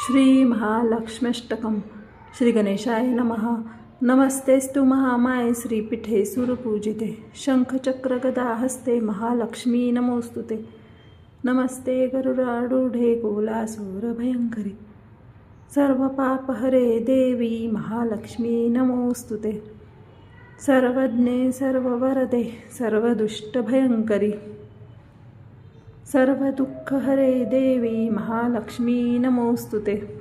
श्री महालक्ष्म्यष्टकम् श्री गणेशाय नमः। नमस्तेस्तु महामाये श्रीपीठे सुरपूजिते शंखचक्र गदा हस्ते महालक्ष्मी नमोस्तुते। नमस्ते गरुडारूढे कोलासुरभयंकरी सर्वपापहरे देवी महालक्ष्मी नमोस्तुते। सर्वज्ञे सर्ववरदे सर्वदुष्टभयंकरी सर्वदुःखहरे देवी महालक्ष्मी नमोस्तुते।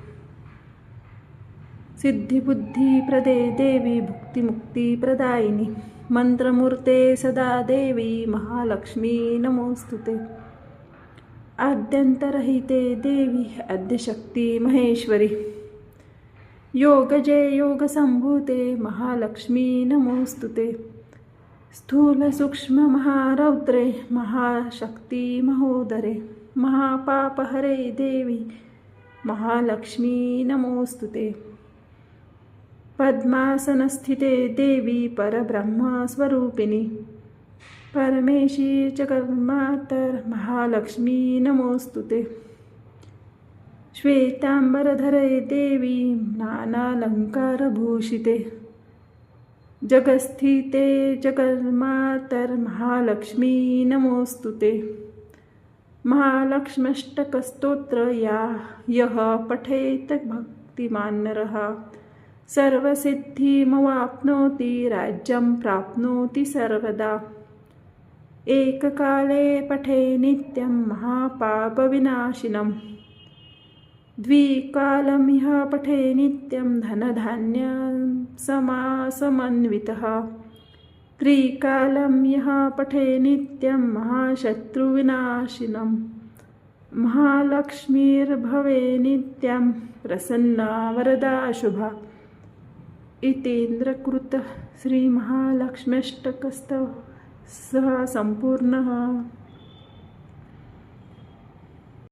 सिद्धिबुद्धिप्रदे देवी भुक्तिमुक्तिप्रदायिनी मंत्रमूर्ते सदा देवी महालक्ष्मी नमोस्तुते। आद्यन्तरहिते देवी आद्यशक्ती महेश्वरी योगजे योगसंभूते महालक्ष्मी नमोस्तुते। स्थूल सूक्ष्म महारौद्रे महाशक्ती महोदरे महापापहरे देवी महालक्ष्मी नमोस्तुते। पद्मासनस्थिते देवी परब्रह्मस्वरूपिणी परमेशी जगन्मातर महालक्ष्मी नमोस्तुते। श्वेतांबरधरे देवी नानालंकारभूषिते जगस्थिते जगन्मातर महालक्ष्मी नमोस्तुते। महालक्ष्म्यष्टकस्तोत्र यः पठेत भक्तिमान् नरः सर्वसिद्धिमवाप्नोति राज्यं प्राप्नोति सर्वदा। एककाले पठे नित्यं महापापविनाशिनम् द्विकालमिह पठे नित्यं धनधान्यं समन्वितः त्रिकालं यः पठे नित्यं महाशत्रुविनाशिनं महालक्ष्मीर्भवे नित्यं प्रसन्ना वरदा शुभा। इतीन्द्रकृत श्रीमहालक्ष्म्यष्टकस्तवः संपूर्णः।